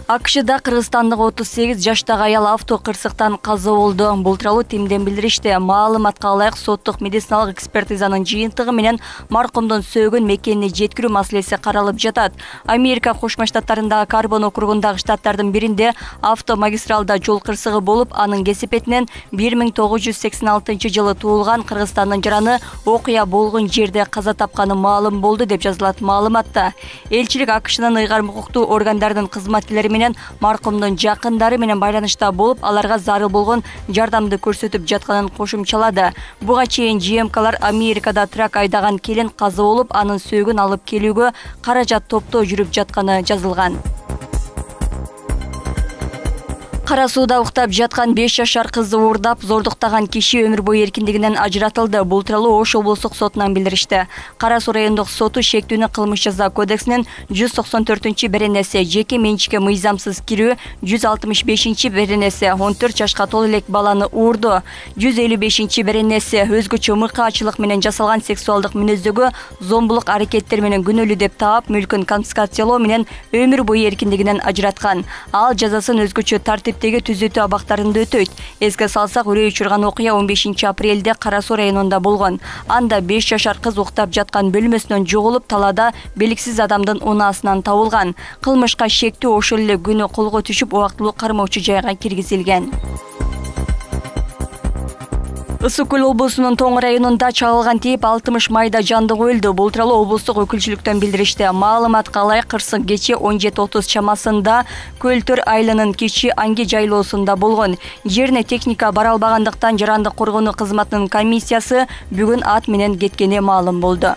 АКШда Кыргызстандык 38 жаштагы аял авто кырсыктан каза болду. Бул тууралуу Тимден билдиришти. Маалыматка ылайык соттук медициналык экспертизанын жыйынтыгы менен маркумдун сөөгүн мекенине жеткирүү маселеси каралып жатат. Америка Кошмо Штаттарындагы Карбон округундагы штаттардын биринде автомагистралда жол кырсыгы болуп, анын кесепетинен 1986-жылы туулган Кыргызстандын жараны окуя болгон жерде каза тапканы маалым болду деп жазылат маалыматта. Элчилик АКШнын ыйгарым укуктуу органдардын кызматкерлери менен маркумдун жакындары менен байланышта болуп, аларга зарыл болгон жардамды көрсөтүп жатканын кошумчалады. Буга чейин ЖМКлар Америкада трак айдаган келин каза болуп, анын сөөгүн алып келүүгө каражат топтоо жүрүп жатканы жазылган. Кара сууда уктап жаткан 5 жашар кызды уурдап, зордуктаган киши өмүр бою эркиндигинен ажыратылды. Бул тууралуу Ош облустук сотунан билдиришти. Кара суу райондук соту шектүүнү кылмыш жаза кодексинин 194-беренеси жеке менчикке мыйзамсыз кирүү, 165-беренеси 14 жашка толо элек баланы уурду, 155-беренеси өзгөчө мыкаачылык менен жасалган сексуалдык мүнөздөгү зомбулук аракеттер менен күнөөлүү деп таап, мүлкүн конфискациялоо менен өмүр бою эркиндигинен ажыраткан. Ал жазасын өзгөчө тартиптеги түзөтүү абактарында өтөйт. Эске салсак, үрөй учурган окуя 15-апрелде Кара суу районунда болгон. Анда 5 жашар кыз уктап жаткан бөлмөсүнөн жоголуп, талаада белгисиз адамдын унаасынан табылган. Кылмышка шектүү ошол эле күнү колго түшүп, убактылуу кармоочу жайга киргизилген. Ысык Көл облусунун Тоң районунда чагылган тийип 60 майда жандык өлдү. Бул тууралуу облустук өкүлчүлүктөн билдиришти. Маалыматка ылайык кырсык кече 17:30 чамасында Көлтөр айылынын кичи Анги жайлоосунда болгон. Жерине техника бара албагандыктан жарандык коргонуу кызматынын комиссиясы бүгүн ат менен кеткени маалым болду.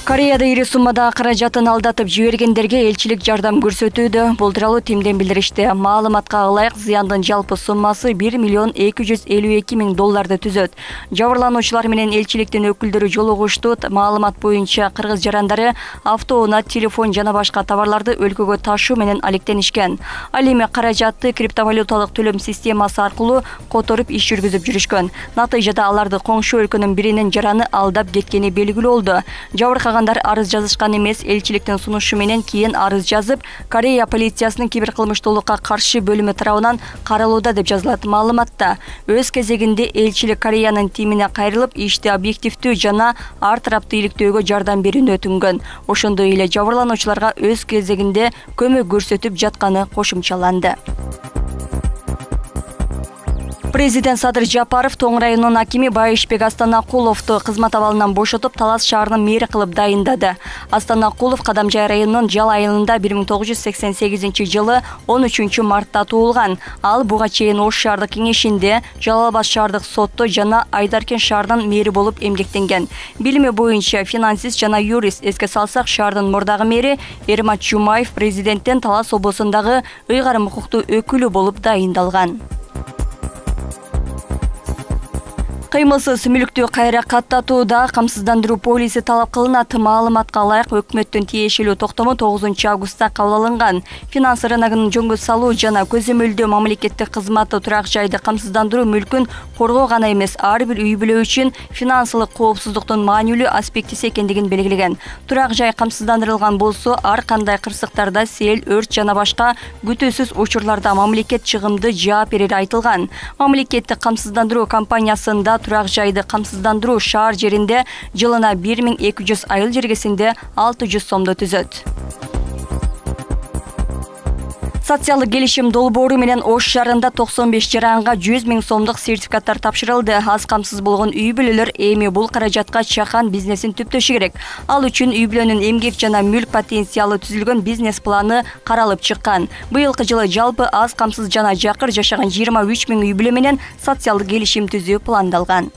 Кореяда ири суммада каражатын алдатып жибергендерге элчилик жардам көрсөтүүдө. Бул тууралуу Тимден билдиришти. Маалыматка ылайык зыяндын жалпы суммасы $1,252,000 түзөт. Жабырлануучулар менен элчиликтин өкүлдөрү жолугушту. Маалымат боюнча кыргыз жарандары автоунаа, телефон жана башка товарларды өлкөгө ташуу менен алектенишкен. Ал эми каражатты криптовалюталык төлөм системасы аркылуу которуп иш жүргүзүп жүрүшкөн. Натыйжада аларды коңшу өлкөнүн биринин жараны алдап кеткени белгилүү болду. Жабыркагандар арыз жазышкан эмес, элчиликтин сунушу менен кийин арыз жазып, Корея полициясынын киберкылмыштуулукка каршы бөлүмү тарабынан каралууда деп жазылат маалыматта. Өз кезегинде элчилик Кореянын тимине кайрылып, ишти объективдүү жана ар тараптуу иликтөөгө жардам берүүнү өтүнгөн. Ошондой эле жабырлануучуларга өз кезегинде көмөк көрсөтүп жатканы кошумчаланды. Президент Садыр Жапаров Тоң районунун акими Байышбек Астанакуловду кызмат абалынан бошотуп, Талас шаарынын мэри кылып дайындады. Астанакулов Кадамжай районунун Жал айылында 1988-жылы 13-мартта туулган. Ал буга чейин Ош шаардык кеңешинде, Жалал Абад шаардык сотто жана Айдаркен шаарынын мэри болуп эмгектенген. Билими боюнча финансист жана юрист. Эске салсак, шаардын мурдагы мэри Эрмат Жумаев президенттен Талас облусундагы ыйгарым укуктуу өкүлү болуп дайындалган. Кыймылсыз мүлктү кайра каттатууда камсыздандыруу полиси талап кылынат. Маалыматка ылайык өкмөттүн тиешелүү токтому 9-августта кабыл алынган. Финанс рыногунун жөнгө салуу жана көзөмөлдөө мамлекеттик кызматы турак жайды камсыздандыруу мүлкүн коргоо гана эмес, ар бир үй бүлө үчүн финансылык коопсуздуктун маанилүү аспектиси экендигин белгилеген. Турак жай камсыздандырылган болсо, ар кандай кырсыктарда сел, өрт жана башка күтүүсүз учурларда мамлекет чыгымды жаап берери айтылган. Мамлекеттик камсыздандыруу компаниясында турак жайды камсыздандыруу шаар жеринде жылына 1200, айыл жергесинде 600 сомдо түзөт. Социалдык келишим долбоору менен Ош шаарында 95 жаранга 100 000 сомдук сертификаттар тапшырылды. Аз камсыз болгон үй бүлөлөр эми бул каражатка чакан бизнесин түптөшү керек. Ал үчүн үй бүлөнүн эмгек жана мүлк потенциалы түзүлгөн бизнес планы каралып чыккан. Быйылкы жылы жалпы аз камсыз жана жакыр жашаган 23 000 үй бүлө менен социалдык келишим түзүү пландалган.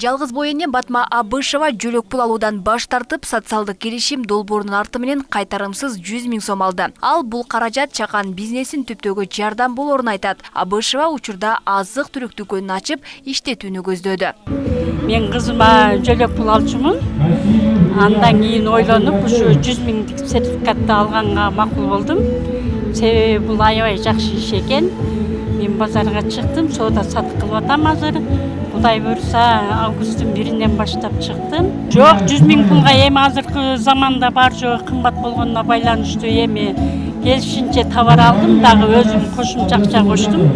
Жалгыз боенне Батма Абышева жөлөк пул алуудан баш тартып, социалдык келишим долбоорунун арты менен кайтарымсыз 100 000 сом алды. Ал бул каражат чакан бизнесин түптөөгө жардам болорун айтат. Абышева учурда азык түлүк дүкөнүн ачып, иштетүүнү көздөдү. Мен кызыма жөлөк пул алчумун. Андан кийин ойлонуп, ушу 100 000 сертификатты алганга макул болдум. Себеби бул аябай жакшы иш экен. Мен базарга чыктым, соода сатык кылып атам азыр. Кудай буйрса, августтун 1-ден баштап чыктым. Жок, 100 000 пулга эми азыркы заманда бар жок кымбат болгонуна байланыштуу эми келишинче товар алдым, дагы өзүм кошумча акча коштум.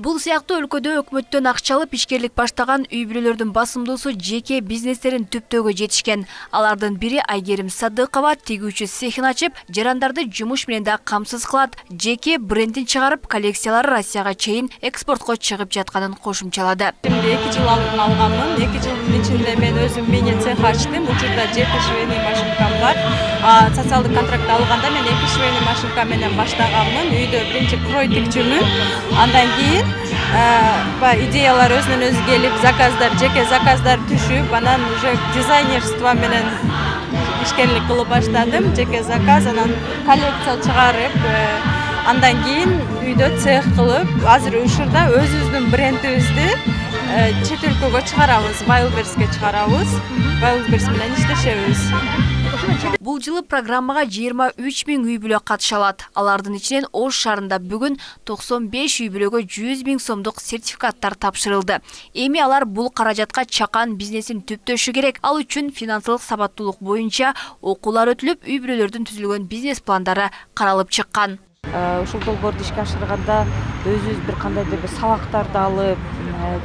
Бул сыяктуу өлкөдө өкмөттөн акча алып ишкерлик баштаган үй бүлөлөрдүн басымдуусу жеке бизнестерин түптөөгө жетишкен. Алардын бири Айгерим Садыкова тигүүчү цехин ачып, жарандарды жумуш менен да камсыз кылат. Жеке брендин чыгарып, коллекциялары Россияга чейин экспортко чыгып жатканын кошумчалады. 2 жыл алдын алганмын. 2 жылдын ичинде мен өзүм мини цех ачтым. Учурда 7 швейный машинкам бар. Социалдык контракт алганда мен 2 швейный машинка менен баштаганмын. Үйдө биринчи крой тикчүмүн. Андан кийин идеялар өзүнөн өзү келип, заказдар, жеке заказдар түшүп, анан уже дизайнерство менен ишкерлик кылып баштадым. Жеке заказ, анан коллекция чыгарып, андан кийин үйдө цех кылып, азыр ушурда өзүбүздүн брендибизди чет өлкөгө чыгарабыз, Wildberriesке чыгарабыз. Wildberries менен иштешебиз. Бул жылы программага 23 000 үй бүлө катыша алат. Алардын ичинен Ош шаарында бүгүн 95 үй бүлөгө 100 000 сомдук сертификаттар тапшырылды. Эми алар бул каражатка чакан бизнесин түптөшү керек. Ал үчүн финансылык сабаттуулук боюнча окуулар өтүлүп, үй бүлөлөрдүн түзүлгөн бизнес пландары каралып чыккан. Ушул долбоорду ишке ашырганда өзүбүз бир кандайдыр бир сабактарды алып,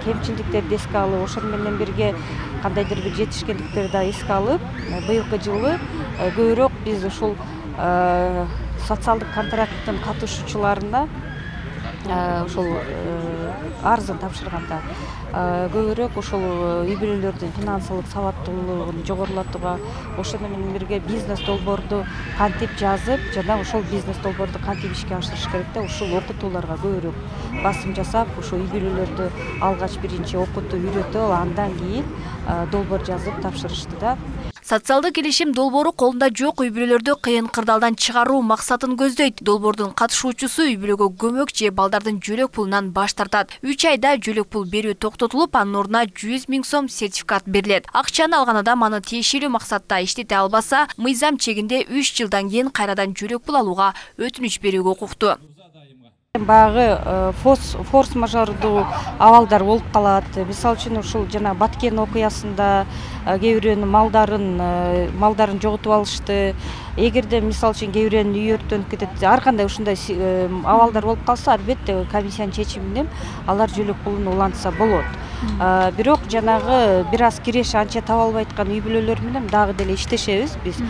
кемчилдиктерди эске алып, ошол менен бирге кандайдыр бир жетишкендиктерди да эске алып, быйылкы жылы көбүрөөк биз ушул социалдык контракттын катышуучуларына ушул арызын тапшырганда көбүрөөк ушул үй бүлөлөрдүн финансылык сабаттуулугун жогорулатууга, ошол менен бирге бизнес долбоорду кантип жазып, жана ошол бизнес долбоорду кантип ишке ашырыш керек да, ушул окутууларга көбүрөөк басым жасап, ушул үй бүлөлөрдү алгач биринчи окутуп, үйрөтүп, андан кийин долбоор жазып тапшырышты да. Социалдык келишим долбоору колунда жок үй бүлөлөрдү кыйын кырдаалдан чыгаруу максатын көздөйт. Долбоордун катышуучусу үй бүлөгө көмөк же балдардын жөлөк пулунан баш тартат. 3 айда жөлөк пул берүү токтотулуп, анын ордуна 100 000 сом сертификат берилет. Акчаны алган адам аны тиешелүү максатта иштете албаса, мыйзам чегинде 3 жылдан кийин кайрадан жөлөк пул алууга өтүнүч берүүгө укуктуу. Багы форс-мажордуу абалдар болуп калат. Мисалы үчүн ушул жана Баткен окуясында кээ бирөөнүн малдарын жоготуп алышты. Эгерде мисалы үчүн кээ бирөөнүн үйү өрттөнүп кетет, ар кандай ушундай абалдар болуп калса, албетте комиссиянын чечими менен алар жөлөк пулун улантса болот. Бирок жанагы бир аз киреш анча таба албай аткан үй бүлөлөр менен дагы деле иштешебиз биз.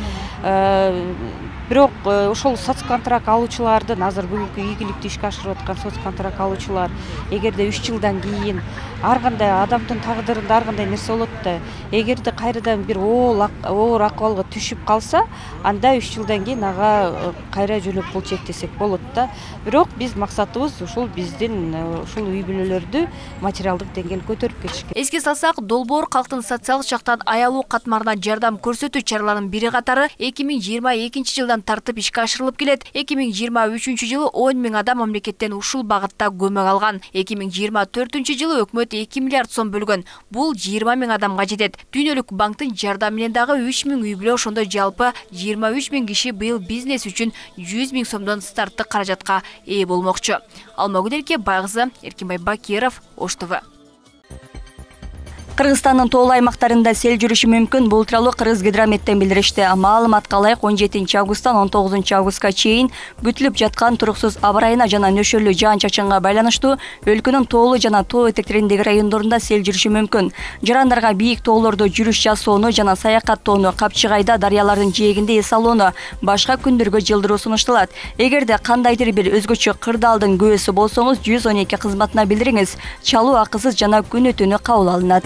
Бирок ошол соцконтракт алуучулардын азыр бүгүнкү ийгиликтүү ишке ашырып аткан соцконтракт алуучулар эгерде 3 жылдан кийин ар кандай адамдын тагдырында ар кандай нерсе болот да, эгерде кайрадан бир оор акыбалга түшүп калса, анда 3 жылдан кийин ага кайра жөлөк пул чектесек болот да. Бирок биз максатыбыз ушул биздин ушул үй бүлөлөрдү материалдык деңгээлге көтөрүп кетиш. Эске салсак, долбоор калктын социалдык жактан аялуу катмарына жардам көрсөтүү чараларынын бири катары 2022 жылдан тартып ишке ашырылып келет. 2023 жылы 10 000 адам мамлекеттен ушул багытта көмөк алган. 2024 жылы өкмөт 2 миллиард сом бөлгөн. Бул 20 000 адамга жетет. Дүйнөлүк банктын жардамы менен дагы 3 000 үй бүлө, ошондой жалпы 23 000 киши быйыл бизнес үчүн 100 000 сомдон старттык каражатка ээ болмокчу. Алмагүл Байгызы, Эркинбай Бакиров, Ош ТВ. Кыргызстандын тоолуу аймактарында сел жүрүшү мүмкүн. Бул тууралуу Кыргыз гидрометтен билдиришти. Маалыматка ылайык 17 августтан 19 августка чейин бүтүлүп жаткан туруксуз аба ырайына жана нөшөрлүү жаан-чачынга байланыштуу өлкөнүн тоолуу жана тоо этектериндеги райондорунда сел жүрүшү мүмкүн. Жарандарга бийик тоолордо жүрүш жасоону жана саякаттоону, Капчыгайда дарыялардын жээгинде эс алууну башка күндөргө жылдыруу сунушталат. Эгерде кандайдыр бир өзгөчө кырдаалдын күбөсү болсоңуз 112 кызматына билдириңиз. Чалуу акысыз жана күн өтүүнү кабыл алынат.